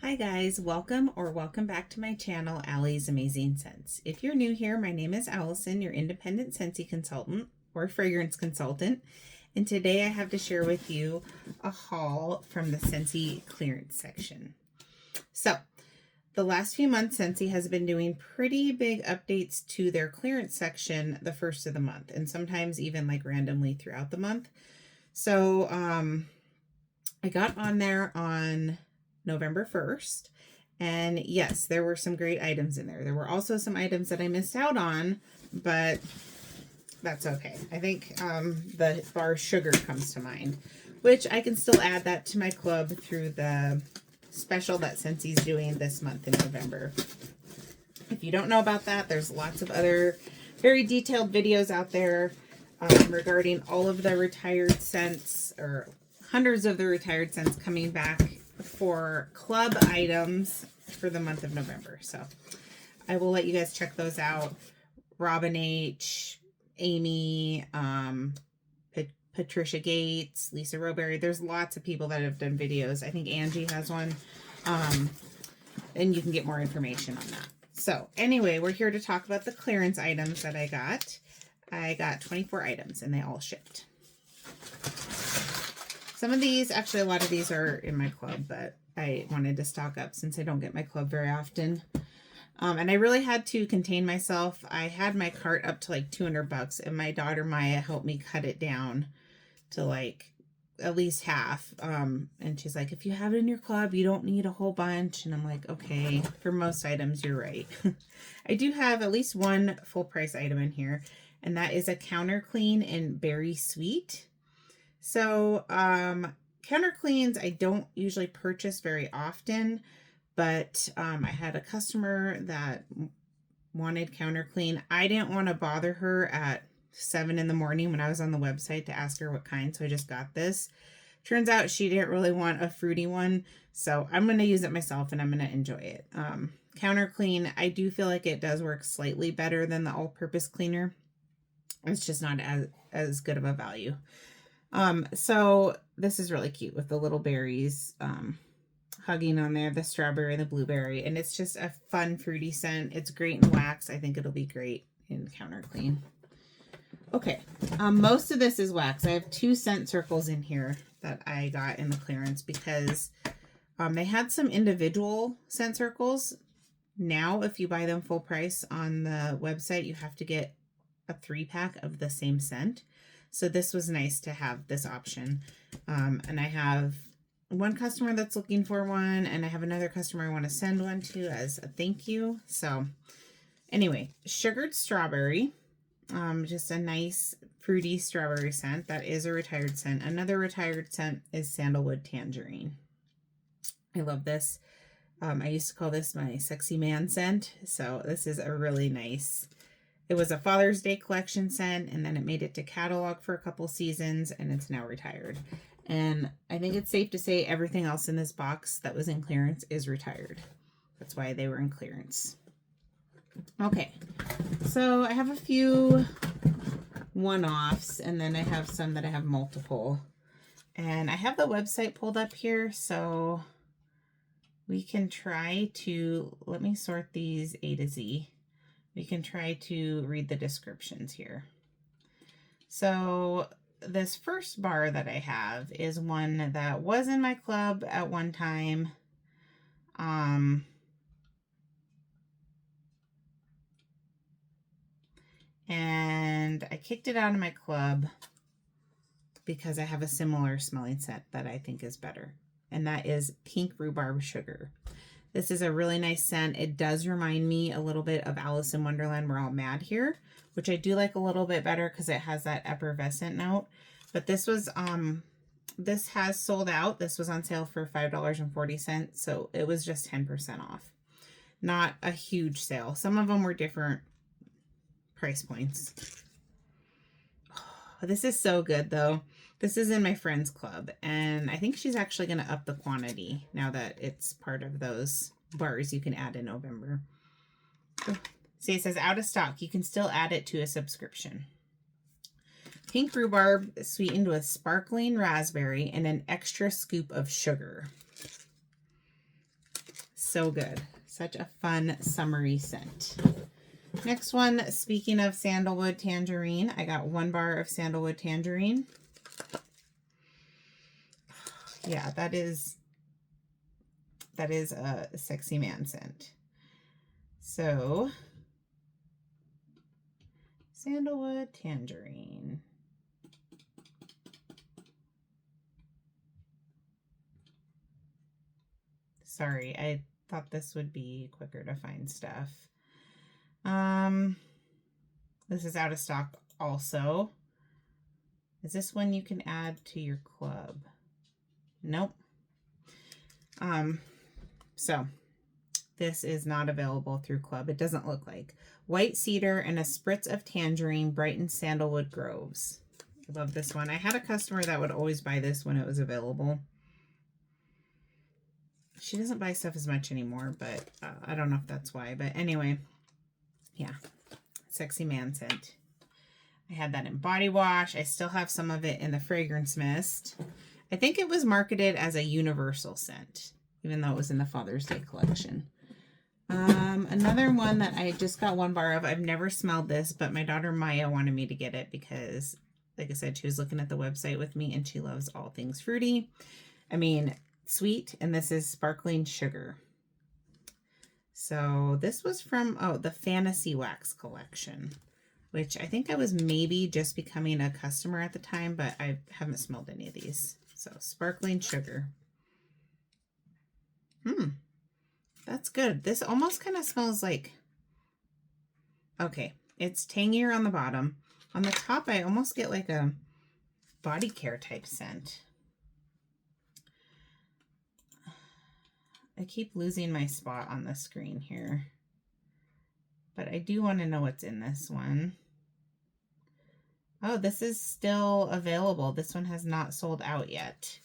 Hi guys, welcome back to my channel, Allie's Amazing Scents. If you're new here, my name is Allison, your independent Scentsy consultant or fragrance consultant. And today I have to share with you a haul from the Scentsy clearance section. So the last few months, Scentsy has been doing pretty big updates to their clearance section the first of the month, and sometimes even like randomly throughout the month. So I got on there on November 1st. And yes, there were some great items in there. There were also some items that I missed out on, but that's okay. I think the bar sugar comes to mind, which I can still add that to my club through the special that Scentsy's doing this month in November. If you don't know about that, there's lots of other very detailed videos out there regarding all of the retired scents, or hundreds of the retired scents coming back for club items for the month of November. So I will let you guys check those out. Robin H, Amy, Patricia Gates, Lisa Roberry. There's lots of people that have done videos. I think Angie has one. And you can get more information on that. So anyway, we're here to talk about the clearance items that I got. I got 24 items and they all shipped. Some of these, actually a lot of these are in my club, but I wanted to stock up since I don't get my club very often. And I really had to contain myself. I had my cart up to like $200 and my daughter Maya helped me cut it down to like at least half. And she's like, if you have it in your club, you don't need a whole bunch. And I'm like, okay, for most items, you're right. I do have at least one full price item in here, and that is a counter clean in Berry Sweet. So counter cleans I don't usually purchase very often, but I had a customer that wanted counter clean. I didn't want to bother her at 7 in the morning when I was on the website to ask her what kind, so I just got this. Turns out she didn't really want a fruity one, so I'm going to use it myself and I'm going to enjoy it. Counter clean, I do feel like it does work slightly better than the all-purpose cleaner. It's just not as good of a value. So this is really cute with the little berries hugging on there, the strawberry and the blueberry, and it's just a fun fruity scent. It's great in wax. I think it'll be great in counter clean. Okay, most of this is wax. I have 2 scent circles in here that I got in the clearance because they had some individual scent circles. Now, if you buy them full price on the website, you have to get a 3-pack of the same scent. So this was nice to have this option. And I have one customer that's looking for one, and I have another customer I want to send one to as a thank you. So anyway, sugared strawberry, just a nice fruity strawberry scent. That is a retired scent. Another retired scent is sandalwood tangerine. I love this. I used to call this my sexy man scent. So this is a really nice. It was a Father's Day collection scent, and then it made it to catalog for a couple seasons, and it's now retired. And I think it's safe to say everything else in this box that was in clearance is retired. That's why they were in clearance. Okay, so I have a few one-offs, and then I have some that I have multiple. And I have the website pulled up here, so we can try to, let me sort these A to Z. We can try to read the descriptions here. So this first bar that I have is one that was in my club at one time. And I kicked it out of my club because I have a similar smelling scent that I think is better. And that is Pink Rhubarb Sugar. This is a really nice scent. It does remind me a little bit of Alice in Wonderland, We're All Mad Here, which I do like a little bit better because it has that effervescent note. But this was, this has sold out. This was on sale for $5.40, so it was just 10% off. Not a huge sale. Some of them were different price points. Oh, this is so good though. This is in my friend's club, and I think she's actually going to up the quantity now that it's part of those bars you can add in November. See, it says out of stock. You can still add it to a subscription. Pink rhubarb sweetened with sparkling raspberry and an extra scoop of sugar. so good. Such a fun summery scent. Next one, speaking of sandalwood tangerine, I got 1 bar of sandalwood tangerine. Yeah, that is a sexy man scent. So, sandalwood tangerine. Sorry, I thought this would be quicker to find stuff. This is out of stock also. Is this one you can add to your club? Nope. So this is not available through club. It doesn't look like. White cedar and a spritz of tangerine, Brighton sandalwood groves. I love this one. I had a customer that would always buy this when it was available. She doesn't buy stuff as much anymore, but I don't know if that's why. But anyway, yeah, sexy man scent. I had that in body wash. I still have some of it in the fragrance mist. I think it was marketed as a universal scent, even though it was in the Father's Day collection. Another one that I just got 1 bar of. I've never smelled this, but my daughter Maya wanted me to get it because, like I said, she was looking at the website with me and she loves all things fruity. I mean, sweet, and this is sparkling sugar. So this was from, the Fantasy Wax collection, which I think I was maybe just becoming a customer at the time, but I haven't smelled any of these. So sparkling sugar. That's good. This almost kind of smells like, okay, it's tangier on the bottom. On the top, I almost get like a body care type scent. I keep losing my spot on the screen here, but I do want to know what's in this one. Oh, this is still available. This one has not sold out yet.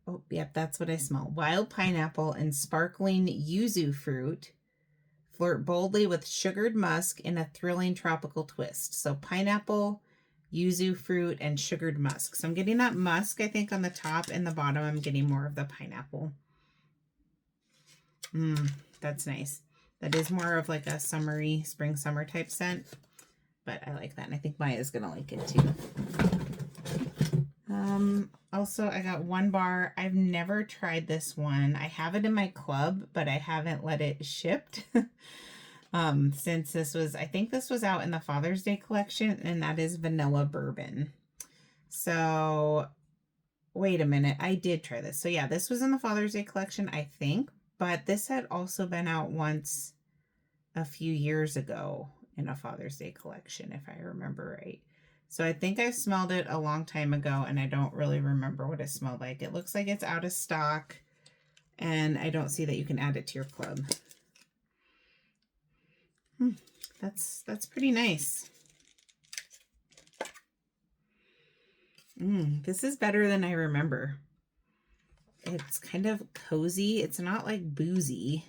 Oh, yep, that's what I smell. Wild pineapple and sparkling yuzu fruit. Flirt boldly with sugared musk in a thrilling tropical twist. So pineapple, yuzu fruit, and sugared musk. So I'm getting that musk, I think, on the top, and the bottom I'm getting more of the pineapple. That's nice. That is more of like a summery, spring, summer type scent. But I like that, and I think Maya's gonna like it too. Also, I got 1 bar. I've never tried this one. I have it in my club, but I haven't let it shipped. Since this was, I think this was out in the Father's Day collection, and that is vanilla bourbon. So, wait a minute. I did try this. So yeah, this was in the Father's Day collection, I think, but this had also been out once a few years ago in a Father's Day collection, if I remember right. So I think I smelled it a long time ago, and I don't really remember what it smelled like. It looks like it's out of stock, and I don't see that you can add it to your club. That's pretty nice. This is better than I remember. It's kind of cozy. It's not like boozy.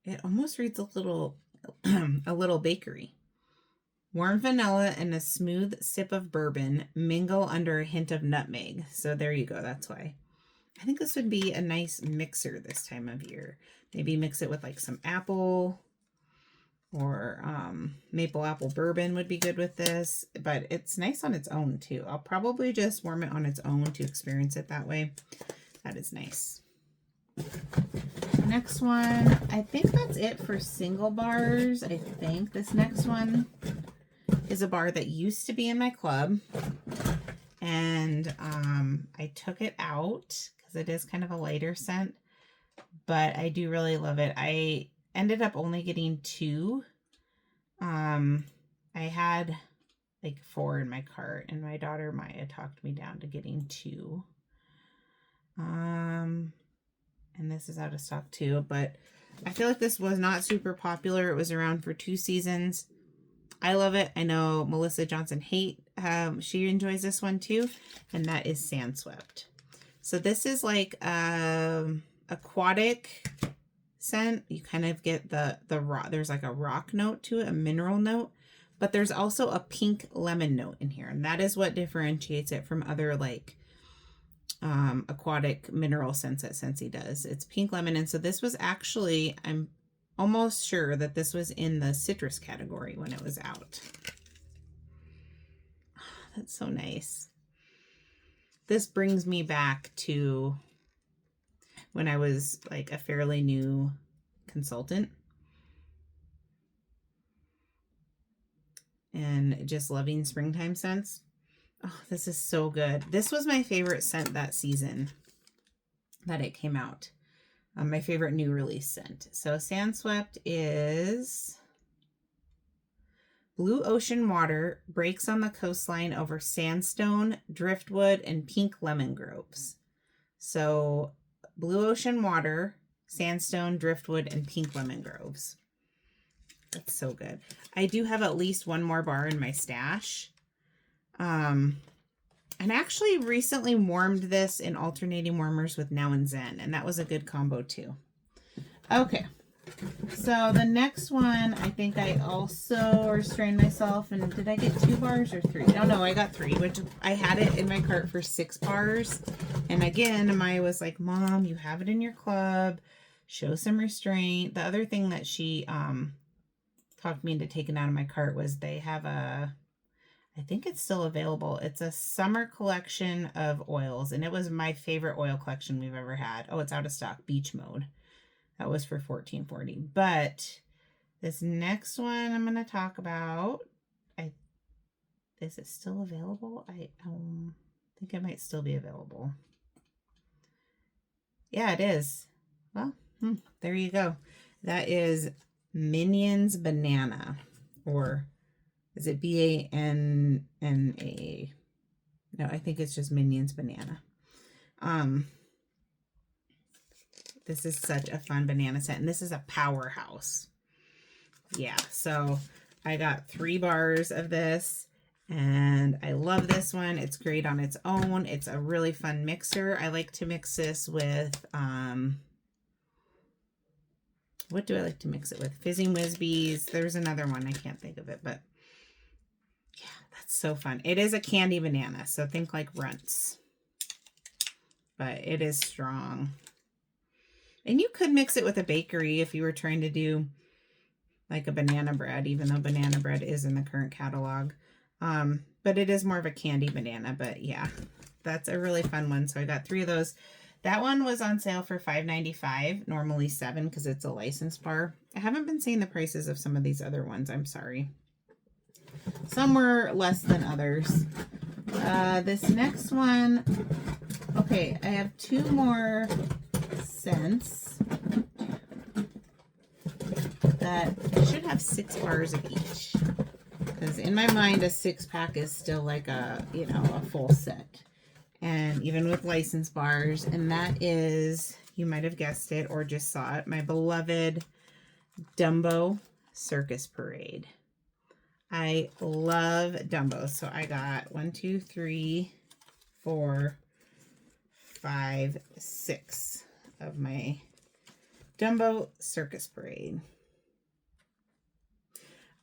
It almost reads a little bakery. Warm vanilla and a smooth sip of bourbon mingle under a hint of nutmeg. So there you go. That's why. I think this would be a nice mixer this time of year. Maybe mix it with like some apple or maple apple bourbon would be good with this. But it's nice on its own too. I'll probably just warm it on its own to experience it that way. That is nice. Next one, I think that's it for single bars. I think this next one is a bar that used to be in my club, and I took it out because it is kind of a lighter scent, but I do really love it. I ended up only getting 2. I had like 4 in my cart, and my daughter Maya talked me down to getting 2. And this is out of stock too, but I feel like this was not super popular. It was around for 2 seasons. I love it. I know Melissa Johnson-Haight, she enjoys this one too, and that is Sandswept. So this is like aquatic scent. You kind of get the rock. There's like a rock note to it, a mineral note, but there's also a pink lemon note in here, and that is what differentiates it from other like aquatic mineral scents that Scentsy does. It's pink lemon. And so this was actually, I'm almost sure that this was in the citrus category when it was out. Oh, that's so nice. This brings me back to when I was like a fairly new consultant and just loving springtime scents. Oh, this is so good. This was my favorite scent that season that it came out. My favorite new release scent. So Sandswept is blue ocean water breaks on the coastline over sandstone, driftwood, and pink lemon groves. So blue ocean water, sandstone, driftwood, and pink lemon groves. That's so good. I do have at least one more bar in my stash. And I actually recently warmed this in alternating warmers with Now and Zen, and that was a good combo too. Okay, so the next one, I think I also restrained myself, and did I get 2 bars or 3? Oh no, I got 3, which I had it in my cart for 6 bars. And again, Maya was like, Mom, you have it in your club, show some restraint. The other thing that she talked me into taking out of my cart was they have a, I think it's still available. It's a summer collection of oils, and it was my favorite oil collection we've ever had. Oh, it's out of stock. Beach Mode. That was for $14.40. But this next one I'm going to talk about, is it still available? I think it might still be available. Yeah, it is. Well, there you go. That is Minions Banana, or is it Banana? No, I think it's just Minions Banana. This is such a fun banana scent, and this is a powerhouse. Yeah, so I got 3 bars of this, and I love this one. It's great on its own. It's a really fun mixer. I like to mix this with, what do I like to mix it with? Fizzing Whizbees. There's another one. I can't think of it, but yeah, that's so fun. It is a candy banana, so think like Runts, but it is strong. And you could mix it with a bakery if you were trying to do like a banana bread, even though banana bread is in the current catalog. But it is more of a candy banana. But yeah, that's a really fun one. So I got 3 of those. That one was on sale for $5.95, normally $7 because it's a licensed bar. I haven't been seeing the prices of some of these other ones. I'm sorry. Some were less than others. This next one, okay, I have 2 more scents that should have 6 bars of each, because in my mind a 6-pack is still like a, you know, a full set, and even with license bars. And that is, you might have guessed it or just saw it, my beloved Dumbo Circus Parade. I love Dumbo. So I got 1, 2, 3, 4, 5, 6 of my Dumbo Circus Parade.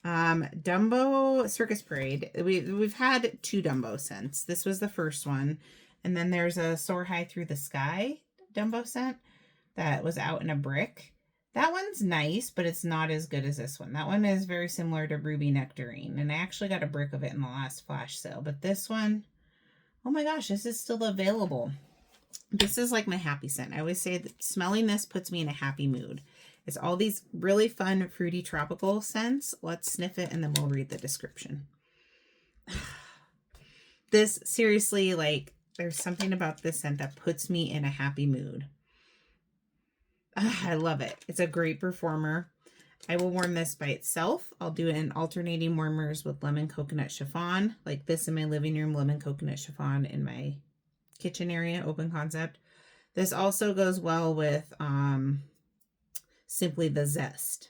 Dumbo Circus Parade. We've had 2 Dumbo scents. This was the first one. And then there's a Soar High Through the Sky Dumbo scent that was out in a brick. That one's nice, but it's not as good as this one. That one is very similar to Ruby Nectarine, and I actually got a brick of it in the last flash sale. But this one, oh my gosh, this is still available. This is like my happy scent. I always say that smelling this puts me in a happy mood. It's all these really fun, fruity, tropical scents. Let's sniff it, and then we'll read the description. This, seriously, like, there's something about this scent that puts me in a happy mood. I love it. It's a great performer. I will warm this by itself. I'll do it in alternating warmers with lemon coconut chiffon, like this in my living room, lemon coconut chiffon in my kitchen area, open concept. This also goes well with Simply the Zest.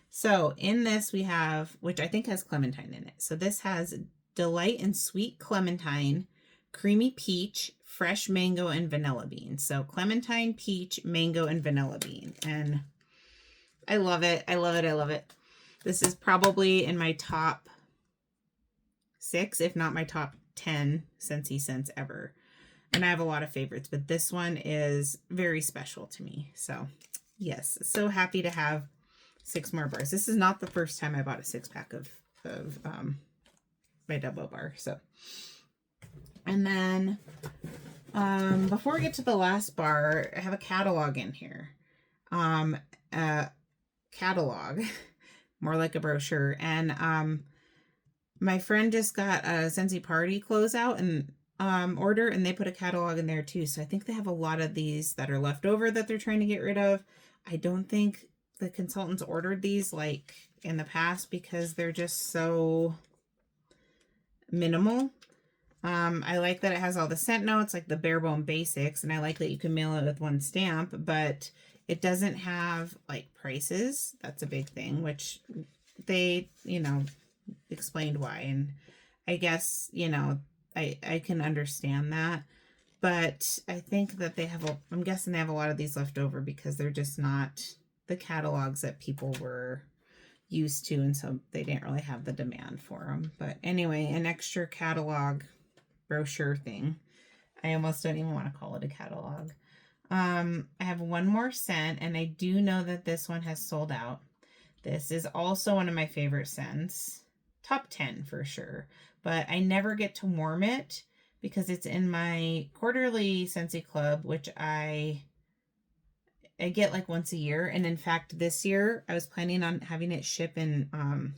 So in this we have, which I think has clementine in it. So this has Delight and Sweet Clementine, Creamy Peach, Fresh Mango, and Vanilla Bean. So clementine, peach, mango, and vanilla bean. And I love it. I love it. I love it. This is probably in my top 6, if not my top 10 Scentsy scents ever. And I have a lot of favorites, but this one is very special to me. So yes, so happy to have 6 more bars. This is not the first time I bought a 6-pack of my Dumbo bar. So, and then before we get to the last bar, I have a catalog in here. Catalog, more like a brochure. And my friend just got a Scentsy party closeout and order, and they put a catalog in there too. So I think they have a lot of these that are left over that they're trying to get rid of. I don't think the consultants ordered these like in the past because they're just so minimal. I like that it has all the scent notes, like the bare bone basics, and I like that you can mail it with 1 stamp, but it doesn't have like prices. That's a big thing, which they, you know, explained why. And I guess, you know, I can understand that, but I think that they have I'm guessing they have a lot of these left over because they're just not the catalogs that people were used to, and so they didn't really have the demand for them. But anyway, an extra catalog brochure thing. I almost don't even want to call it a catalog. I have one more scent, and I do know that this one has sold out. This is also one of my favorite scents. Top 10 for sure. But I never get to warm it because it's in my quarterly Scentsy Club, which I get like once a year. And in fact, this year I was planning on having it ship in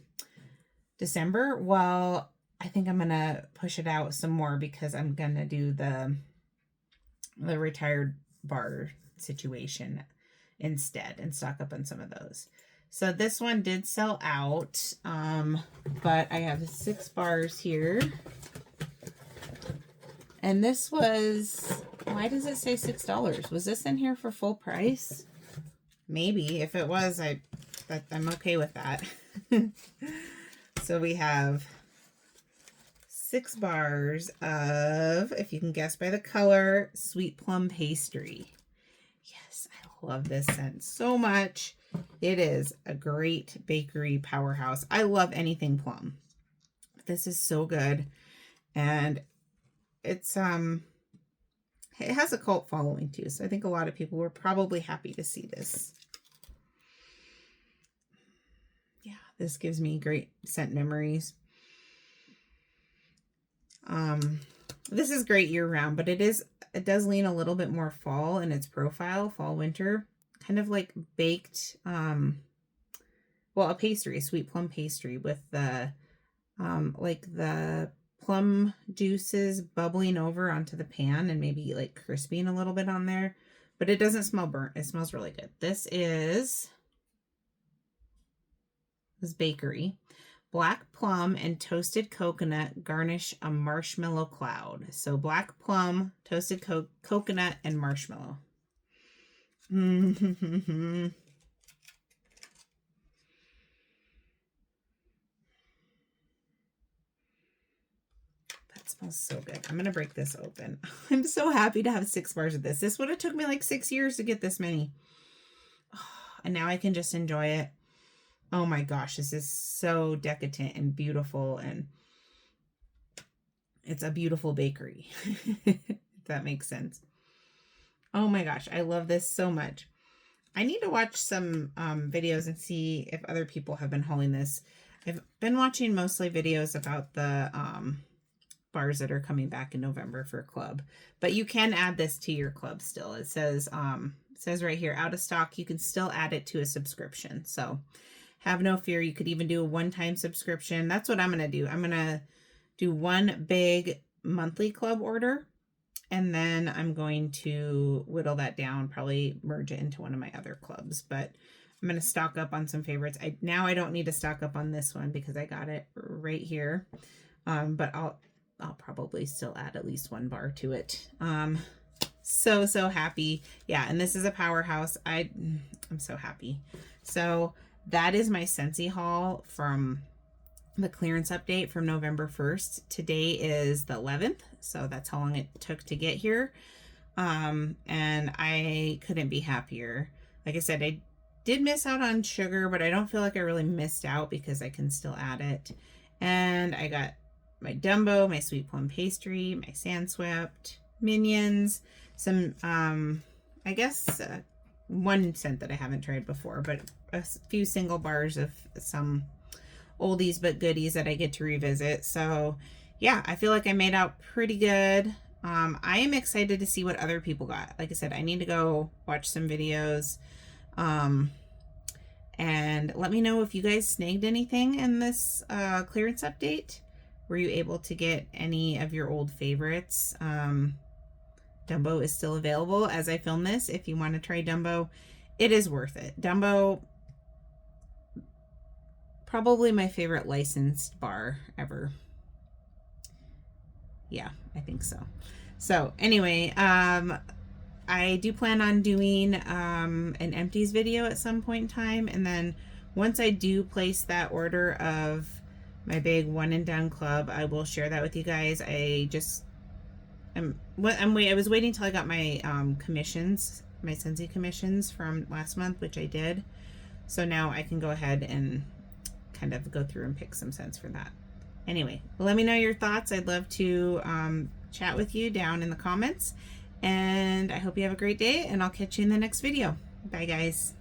December. Well, I think I'm going to push it out some more because I'm going to do the retired bar situation instead and stock up on some of those. So this one did sell out, but I have 6 bars here. And this was, why does it say $6? Was this in here for full price? Maybe. If it was, I'm okay with that. So we have 6 bars of, if you can guess by the color, Sweet Plum Pastry. Yes, I love this scent so much. It is a great bakery powerhouse. I love anything plum. This is so good. And it's it has a cult following too. So I think a lot of people were probably happy to see this. Yeah, this gives me great scent memories. This is great year round, but it does lean a little bit more fall in its profile, fall, winter. Kind of like baked, well, a pastry, a sweet plum pastry with the, like the plum juices bubbling over onto the pan and maybe like crisping a little bit on there, but it doesn't smell burnt. It smells really good. This bakery. Black plum and toasted coconut garnish a marshmallow cloud. So black plum, toasted coconut, and marshmallow. That smells so good. I'm going to break this open. I'm so happy to have 6 bars of this. This would have took me like 6 years to get this many. And now I can just enjoy it. Oh my gosh, this is so decadent and beautiful, and it's a beautiful bakery, if that makes sense. Oh my gosh, I love this so much. I need to watch some videos and see if other people have been hauling this. I've been watching mostly videos about the bars that are coming back in November for club, but you can add this to your club still. It says right here, out of stock. You can still add it to a subscription. So have no fear. You could even do a one-time subscription. That's what I'm going to do. I'm going to do one big monthly club order, and then I'm going to whittle that down, probably merge it into one of my other clubs. But I'm going to stock up on some favorites. Now I don't need to stock up on this one because I got it right here. But I'll probably still add at least 1 bar to it. So happy. Yeah, and this is a powerhouse. I'm so happy. So that is my Scentsy haul from the clearance update from November 1st. Today is the 11th, so that's how long it took to get here. And I couldn't be happier. Like I said, I did miss out on sugar, but I don't feel like I really missed out because I can still add it. And I got my Dumbo, my Sweet Plum Pastry, my Sand Swept, minions, some, I guess, one scent that I haven't tried before, but a few single bars of some oldies but goodies that I get to revisit. So yeah, I feel like I made out pretty good. I am excited to see what other people got. Like I said, I need to go watch some videos. And let me know if you guys snagged anything in this clearance update. Were you able to get any of your old favorites? Dumbo is still available as I film this. If you want to try Dumbo, it is worth it. Dumbo, probably my favorite licensed bar ever. Yeah, I think so. So anyway, I do plan on doing an empties video at some point in time, and then once I do place that order of my big one and done club, I will share that with you guys. I was waiting till I got my commissions, my Scentsy commissions from last month, which I did. So now I can go ahead and kind of go through and pick some scents for that. Anyway, let me know your thoughts. I'd love to chat with you down in the comments. And I hope you have a great day, and I'll catch you in the next video. Bye, guys.